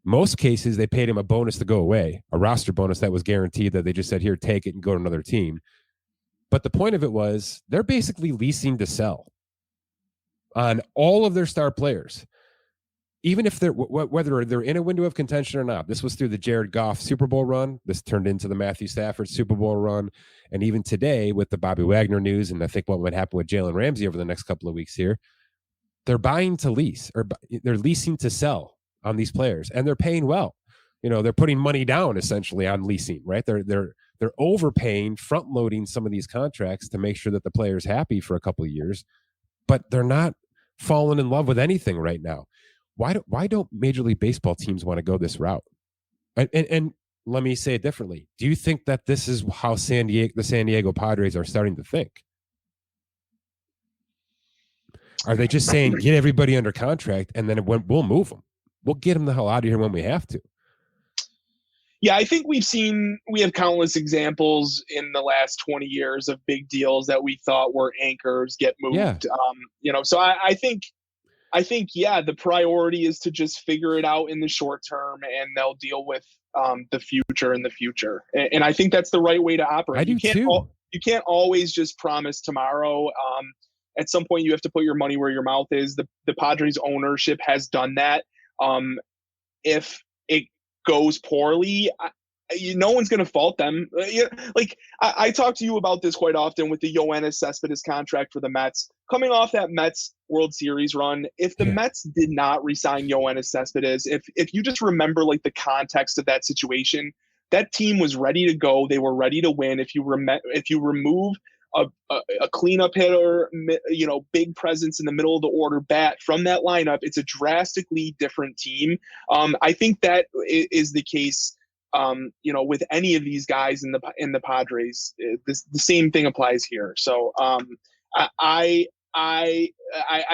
Most cases, they paid him a bonus to go away, a roster bonus that was guaranteed, that they just said, here, take it and go to another team. But the point of it was they're basically leasing to sell on all of their star players. Even if they're, whether they're in a window of contention or not. This was through the Jared Goff Super Bowl run. This turned into the Matthew Stafford Super Bowl run. And even today with the Bobby Wagner news, and I think what would happen with Jalen Ramsey over the next couple of weeks here, they're buying to lease, or they're leasing to sell on these players, and they're paying well. You know, they're putting money down essentially on leasing, right? They're overpaying, front loading some of these contracts to make sure that the player's happy for a couple of years, but they're not falling in love with anything right now. Why don't Major League Baseball teams want to go this route? And let me say it differently. Do you think that this is how the San Diego Padres are starting to think? Are they just saying, get everybody under contract, and then we'll move them? We'll get them the hell out of here when we have to. Yeah, I think we have countless examples in the last 20 years of big deals that we thought were anchors get moved. Yeah. So I think, yeah, the priority is to just figure it out in the short term, and they'll deal with the future in the future. And I think that's the right way to operate. I do too. You can't always just promise tomorrow. At some point, you have to put your money where your mouth is. The Padres ownership has done that. If it goes poorly, no one's going to fault them. I talk to you about this quite often with the Yoenis Cespedes contract for the Mets. Coming off that Mets World Series run, if the Mets did not re-sign Yoenis Cespedes, if you just remember like the context of that situation, that team was ready to go. They were ready to win. If you remove a cleanup hitter, big presence in the middle of the order bat from that lineup, it's a drastically different team. I think that is the case. With any of these guys in the Padres, the same thing applies here. So I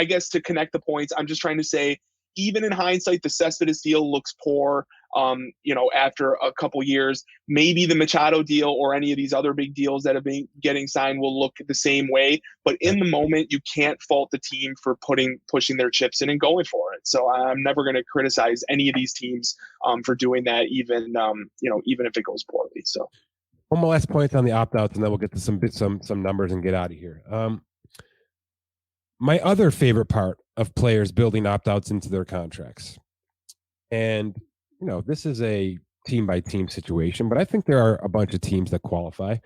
guess to connect the points, I'm just trying to say, even in hindsight, the Cespedes deal looks poor. After a couple years, maybe the Machado deal or any of these other big deals that have been getting signed will look the same way. But in the moment, you can't fault the team for pushing their chips in and going for it. So I'm never going to criticize any of these teams for doing that, even if it goes poorly. So one more last point on the opt-outs, and then we'll get to some numbers and get out of here. My other favorite part of players building opt-outs into their contracts, and this is a team-by-team situation, but I think there are a bunch of teams that qualify.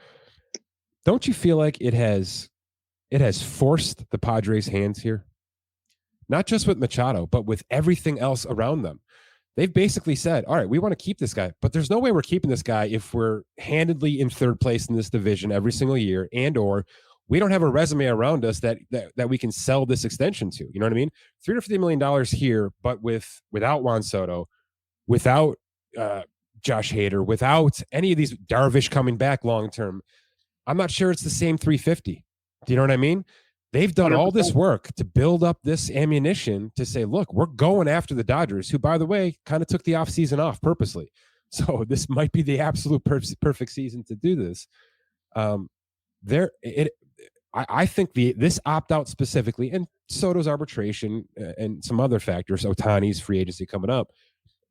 Don't you feel like it has forced the Padres' hands here? Not just with Machado, but with everything else around them. They've basically said, all right, we want to keep this guy, but there's no way we're keeping this guy if we're handedly in third place in this division every single year, and or we don't have a resume around us that we can sell this extension to. You know what I mean? $350 million here, but without Juan Soto, without Josh Hader, without any of these, Darvish coming back long term, I'm not sure it's the same 350. Do you know what I mean? They've done 100%. All this work to build up this ammunition to say, look, we're going after the Dodgers, who, by the way, kind of took the offseason off purposely. So this might be the absolute perfect season to do this. I think this opt-out specifically, and Soto's arbitration and some other factors, Ohtani's free agency coming up,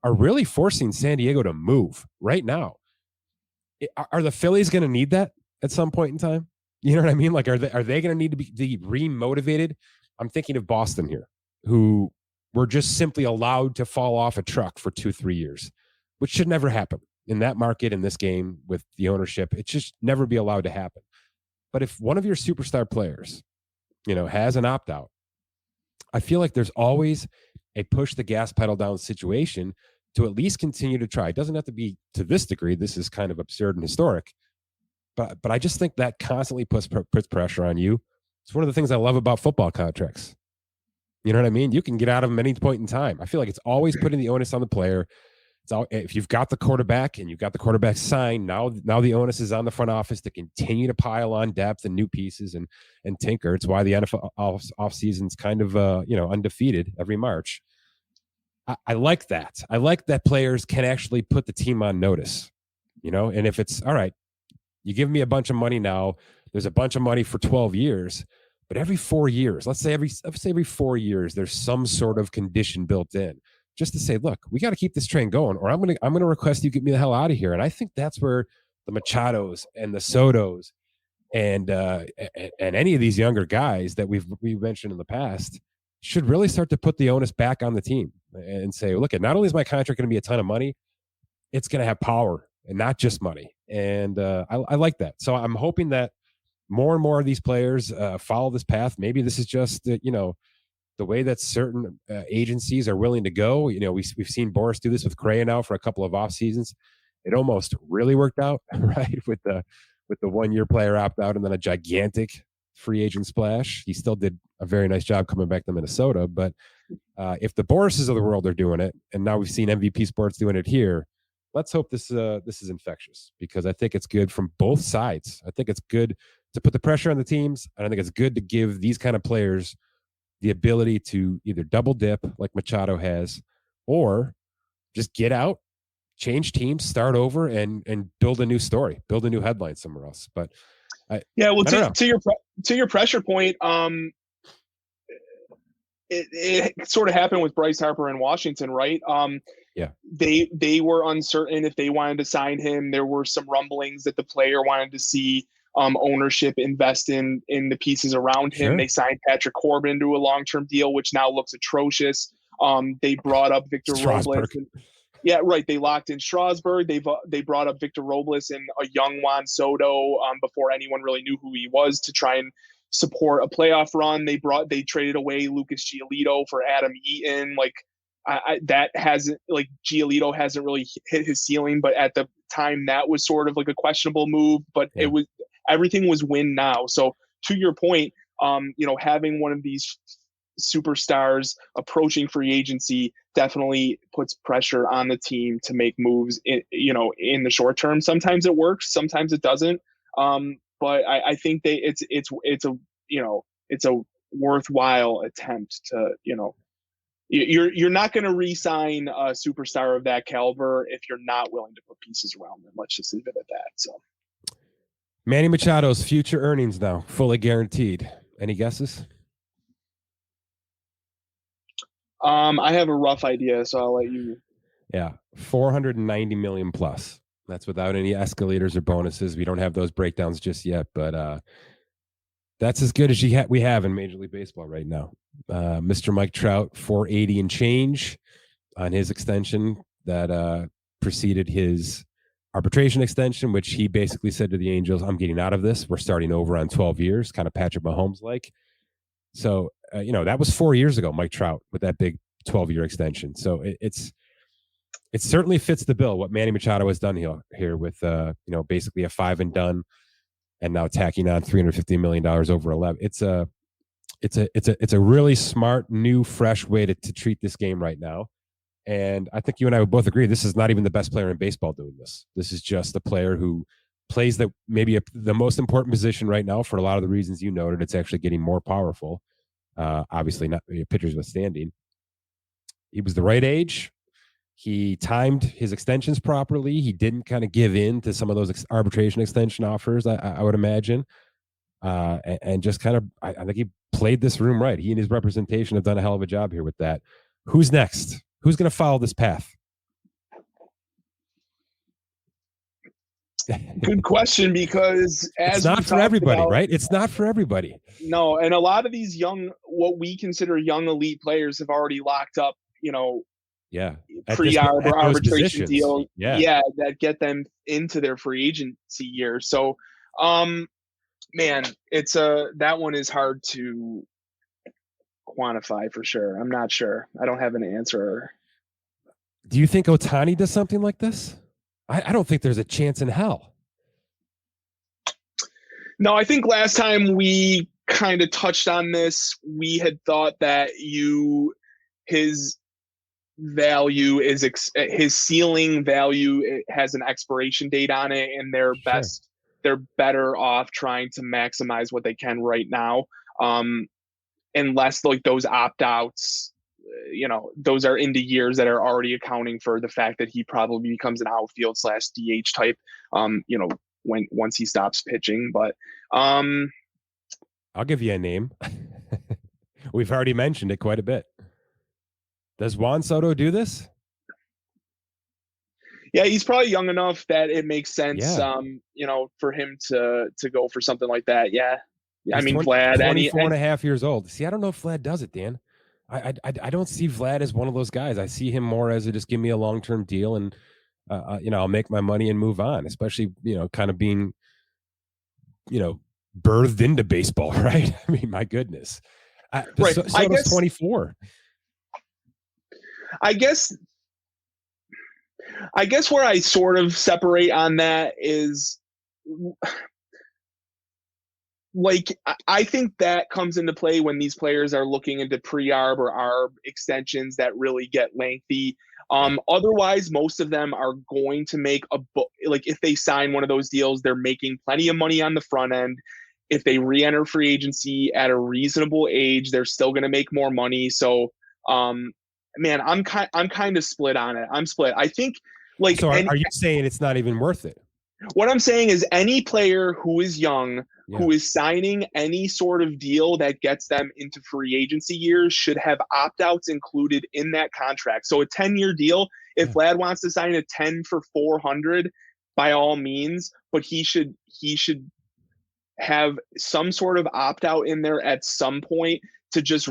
are really forcing San Diego to move right now. Are the Phillies going to need that at some point in time? You know what I mean? Like, are they going to need to be re-motivated? I'm thinking of Boston here, who were just simply allowed to fall off a truck for 2-3 years, which should never happen in that market, in this game with the ownership. It just never be allowed to happen. But if one of your superstar players, has an opt-out, I feel like there's always a push the gas pedal down situation to at least continue to try. It doesn't have to be to this degree. This is kind of absurd and historic. But I just think that constantly puts pressure on you. It's one of the things I love about football contracts. You know what I mean? You can get out of them at any point in time. I feel like it's always putting the onus on the player. If you've got the quarterback and you've got the quarterback signed, now the onus is on the front office to continue to pile on depth and new pieces and tinker. It's why the NFL off season's kind of undefeated every March. I like that. I like that players can actually put the team on notice. And if it's all right, you give me a bunch of money now. There's a bunch of money for 12 years, but every 4 years, let's say every 4 years, there's some sort of condition built in, just to say, look, we got to keep this train going, or I'm gonna request you get me the hell out of here. And I think that's where the Machados and the Sotos and any of these younger guys that we've mentioned in the past should really start to put the onus back on the team and say, look, not only is my contract going to be a ton of money, it's going to have power and not just money. And I like that. So I'm hoping that more and more of these players follow this path. Maybe this is just the way that certain agencies are willing to go. We've seen Boris do this with Cray now for a couple of off seasons. It almost really worked out, right? With the 1 year player opt out and then a gigantic free agent splash. He still did a very nice job coming back to Minnesota. But if the Borises of the world are doing it, and now we've seen MVP Sports doing it here, let's hope this is infectious, because I think it's good from both sides. I think it's good to put the pressure on the teams, and I think it's good to give these kind of players the ability to either double dip like Machado has, or just get out, change teams, start over, and build a new story, build a new headline somewhere else. But to your pressure point, it sort of happened with Bryce Harper in Washington, right? Yeah, they were uncertain if they wanted to sign him. There were some rumblings that the player wanted to see ownership invest in the pieces around him. Sure. They signed Patrick Corbin to a long-term deal, which now looks atrocious. They brought up Victor Robles. Yeah, right. They locked in Strasburg. They brought up Victor Robles and a young Juan Soto before anyone really knew who he was, to try and support a playoff run. They traded away Lucas Giolito for Adam Eaton. Giolito hasn't really hit his ceiling, but at the time that was sort of like a questionable move. But yeah, everything was win now. So to your point, having one of these superstars approaching free agency definitely puts pressure on the team to make moves in the short term. Sometimes it works, sometimes it doesn't. But I think it's a worthwhile attempt to, you're not going to re-sign a superstar of that caliber if you're not willing to put pieces around them. Let's just leave it at that. So Manny Machado's future earnings now fully guaranteed. Any guesses? I have a rough idea, so I'll let you. Yeah, $490 million plus. That's without any escalators or bonuses. We don't have those breakdowns just yet, but that's as good as we have in Major League Baseball right now. Mr. Mike Trout, $480 and change on his extension that preceded his arbitration extension, which he basically said to the Angels, I'm getting out of this. We're starting over on 12 years, kind of Patrick Mahomes like. So, that was 4 years ago, Mike Trout, with that big 12-year extension. So it certainly fits the bill what Manny Machado has done here with basically a 5 and done, and now tacking on $350 million over 11. It's a really smart, new, fresh way to treat this game right now. And I think you and I would both agree this is not even the best player in baseball doing this. This is just a player who plays the most important position right now for a lot of the reasons you noted. It's actually getting more powerful. Obviously, not pitchers withstanding. He was the right age. He timed his extensions properly. He didn't kind of give in to some of those arbitration extension offers, I would imagine. and just kind of, I think he played this room right. He and his representation have done a hell of a job here with that. Who's next? Who's going to follow this path? Good question, because it's not for everybody, right? It's not for everybody. No, and a lot of these young, what we consider young elite players, have already locked up, pre-arb or arbitration deals. Yeah, that get them into their free agency year. So, man, it's that one is hard to quantify for sure. I'm not sure. I don't have an answer. Do you think Ohtani does something like this? I don't think there's a chance in hell. No, I think last time we kind of touched on this, we had thought that his value is his ceiling value, it has an expiration date on it, and they're better off trying to maximize what they can right now, unless like those once those are into years that are already accounting for the fact that he probably becomes an outfield / DH type, once he stops pitching. But I'll give you a name. We've already mentioned it quite a bit. Does Juan Soto do this? Yeah, he's probably young enough that it makes sense, for him to go for something like that. Yeah. I mean, Vlad, 24 and a half years old. See, I don't know if Vlad does it, Dan. I don't see Vlad as one of those guys. I see him more as just give me a long-term deal and, I'll make my money and move on, especially, kind of being, birthed into baseball, right? I mean, my goodness. Right. Soto's 24. I guess where I sort of separate on that is, like, I think that comes into play when these players are looking into pre-arb or arb extensions that really get lengthy. Otherwise, most of them are going to make if they sign one of those deals, they're making plenty of money on the front end. If they re-enter free agency at a reasonable age, they're still going to make more money. So, man, I'm kind of split on it. I'm split. I think, like, so are you saying it's not even worth it? What I'm saying is any player who is young, who is signing any sort of deal that gets them into free agency years, should have opt-outs included in that contract. So a 10-year deal, if Vlad wants to sign a 10 for 400, by all means, but he should have some sort of opt-out in there at some point to just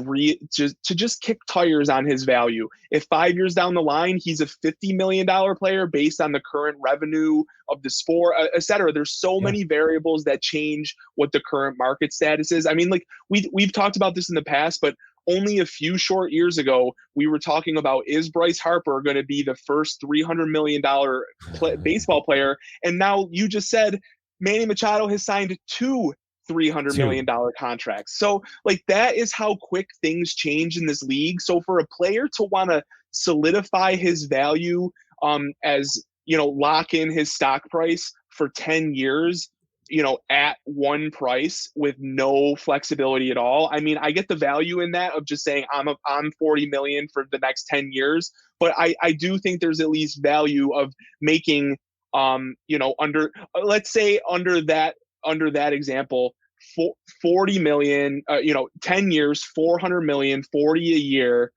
kick tires on his value. If 5 years down the line, he's a $50 million player based on the current revenue of the sport, et cetera. There's so many variables that change what the current market status is. I mean, like we've talked about this in the past, but only a few short years ago, we were talking about, is Bryce Harper going to be the first $300 million baseball player? And now you just said Manny Machado has signed two $300 million contracts. So, like, that is how quick things change in this league. So for a player to want to solidify his value, as, lock in his stock price for 10 years, at one price with no flexibility at all. I mean, I get the value in that of just saying I'm 40 million for the next 10 years, but I do think there's at least value of making, under that example, 40 million, 10 years, 400 million, 40 a year.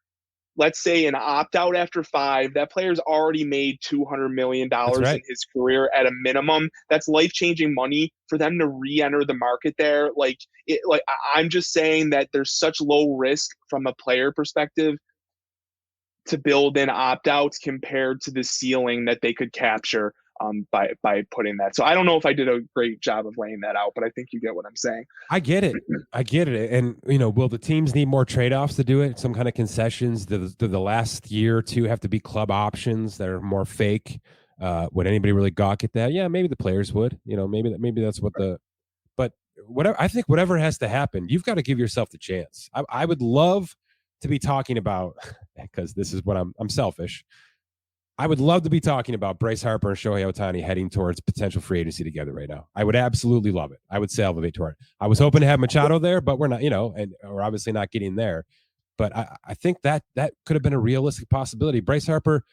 Let's say an opt-out after 5, that player's already made $200 million in his career at a minimum. That's life-changing money for them to re-enter the market there. I'm just saying that there's such low risk from a player perspective to build in opt-outs compared to the ceiling that they could capture by putting that. So I don't know if I did a great job of laying that out, but I think you get what I'm saying. I get it. And, will the teams need more trade-offs to do it? Some kind of concessions? Do the last year or two have to be club options that are more fake? Would anybody really gawk at that? Yeah, maybe the players would. Maybe that's what but whatever. I think whatever has to happen, you've got to give yourself the chance. I would love to be talking about, because this is what I'm selfish. I would love to be talking about Bryce Harper and Shohei Ohtani heading towards potential free agency together right now. I would absolutely love it. I would salivate toward it. I was hoping to have Machado there, but we're not, and we're obviously not getting there. But I think that could have been a realistic possibility. Bryce Harper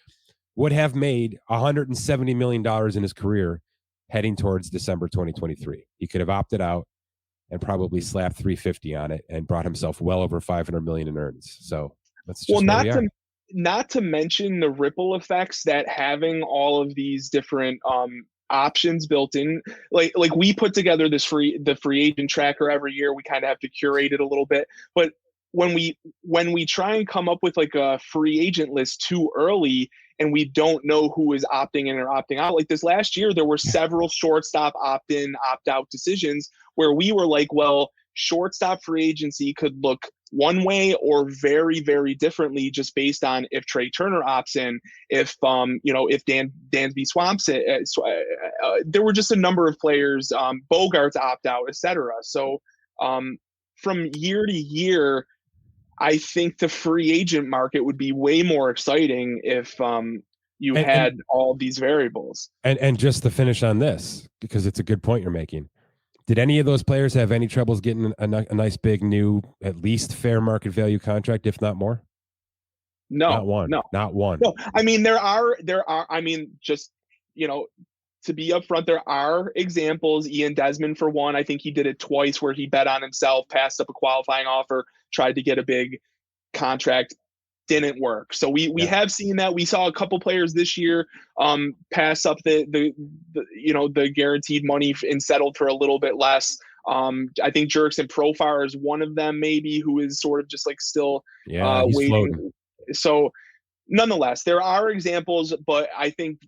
would have made $170 million in his career heading towards December 2023. He could have opted out and probably slapped 350 on it and brought himself well over 500 million in earns. So that's just not to mention the ripple effects that having all of these different options built in, like we put together the free agent tracker every year. We kind of have to curate it a little bit, but when we try and come up with like a free agent list too early and we don't know who is opting in or opting out, like this last year there were several shortstop opt-in opt-out decisions where we were like, well, shortstop free agency could look one way or very, very differently just based on if Trey Turner opts in, if if Dansby swamps it. There were just a number of players, Bogarts opt out, etc. So from year to year, I think the free agent market would be way more exciting if you had all these variables. And just to finish on this, because it's a good point you're making. Did any of those players have any troubles getting a nice big new, at least fair market value contract, if not more? No, not one. No, not one. No, I mean there are. I mean, just to be upfront, there are examples. Ian Desmond, for one, I think he did it twice where he bet on himself, passed up a qualifying offer, tried to get a big contract, didn't work. So we have seen that. We saw a couple players this year pass up the guaranteed money and settled for a little bit less. I think Jurickson Profar is one of them, maybe, who is sort of just like still waiting. Floating. So nonetheless, there are examples, but I think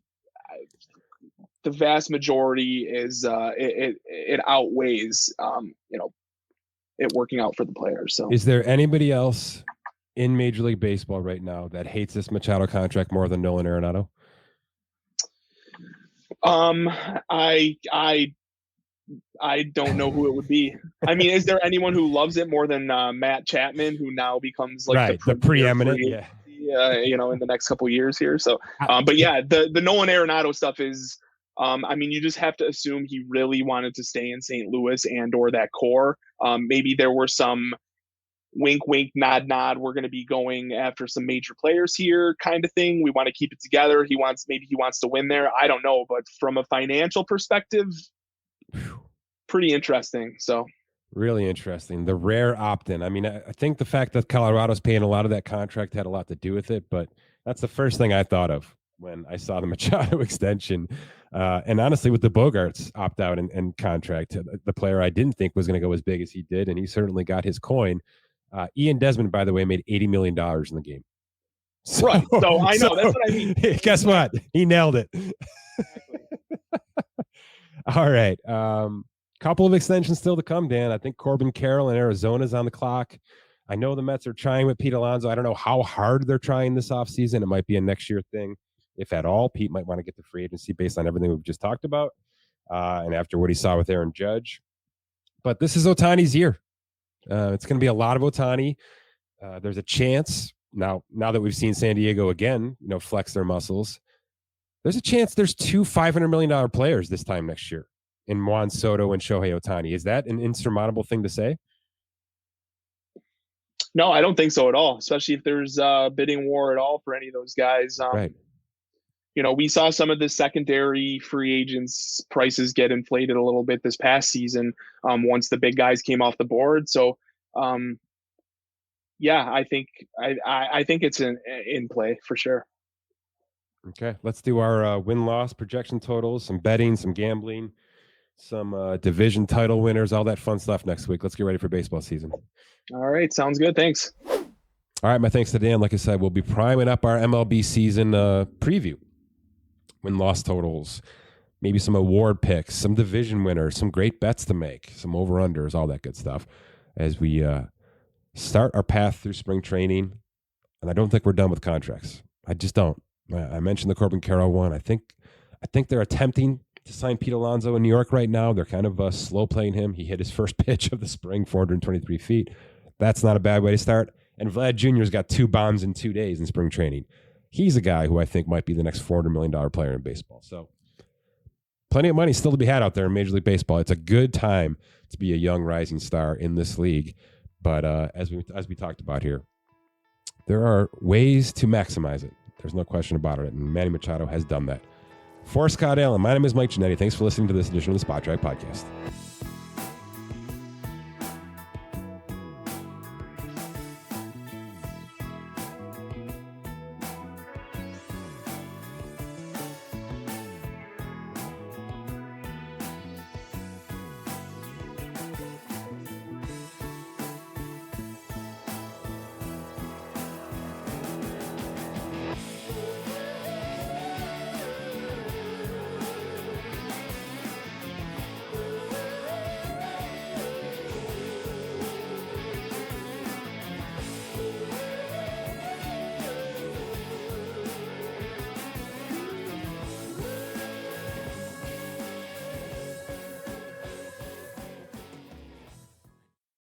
the vast majority is it outweighs it working out for the players. So is there anybody else in Major League Baseball right now that hates this Machado contract more than Nolan Arenado? I don't know who it would be. I mean, is there anyone who loves it more than Matt Chapman, who now becomes like the preeminent, in the next couple of years here. So, but yeah, the Nolan Arenado stuff is, I mean, you just have to assume he really wanted to stay in St. Louis or that core. Maybe there were some wink, wink, nod, nod. We're going to be going after some major players here kind of thing. We want to keep it together. Maybe he wants to win there. I don't know. But from a financial perspective, pretty interesting. So really interesting. The rare opt-in. I mean, I think the fact that Colorado's paying a lot of that contract had a lot to do with it, but that's the first thing I thought of when I saw the Machado extension. And honestly, with the Bogarts opt-out and contract, the player I didn't think was going to go as big as he did, and he certainly got his coin. Ian Desmond, by the way, made $80 million in the game. So, right. So I know. That's what I mean. Guess what? He nailed it. Exactly. All right. Couple of extensions still to come, Dan. I think Corbin Carroll in Arizona is on the clock. I know the Mets are trying with Pete Alonso. I don't know how hard they're trying this offseason. It might be a next year thing, if at all. Pete might want to get the free agency based on everything we've just talked about and after what he saw with Aaron Judge. But this is Ohtani's year. It's going to be a lot of Ohtani. There's a chance now that we've seen San Diego again, flex their muscles. There's a chance there's two $500 million players this time next year in Juan Soto and Shohei Ohtani. Is that an insurmountable thing to say? No, I don't think so at all, especially if there's a bidding war at all for any of those guys. Right. We saw some of the secondary free agents prices get inflated a little bit this past season once the big guys came off the board. So, yeah, I think it's in play for sure. Okay, let's do our win-loss projection totals, some betting, some gambling, some division title winners, all that fun stuff next week. Let's get ready for baseball season. All right, sounds good. Thanks. All right, my thanks to Dan. Like I said, we'll be priming up our MLB season preview. Win-loss totals, maybe some award picks, some division winners, some great bets to make, some over-unders, all that good stuff as we start our path through spring training. And I don't think we're done with contracts. I just don't. I mentioned the Corbin Carroll one. I think they're attempting to sign Pete Alonso in New York right now. They're kind of slow playing him. He hit his first pitch of the spring, 423 feet. That's not a bad way to start. And Vlad Jr.'s got 2 bombs in 2 days in spring training. He's a guy who I think might be the next $400 million player in baseball. So plenty of money still to be had out there in Major League Baseball. It's a good time to be a young rising star in this league. But as we talked about here, there are ways to maximize it. There's no question about it. And Manny Machado has done that. For Scott Allen, my name is Mike Giannetti. Thanks for listening to this edition of the Spot Track Podcast.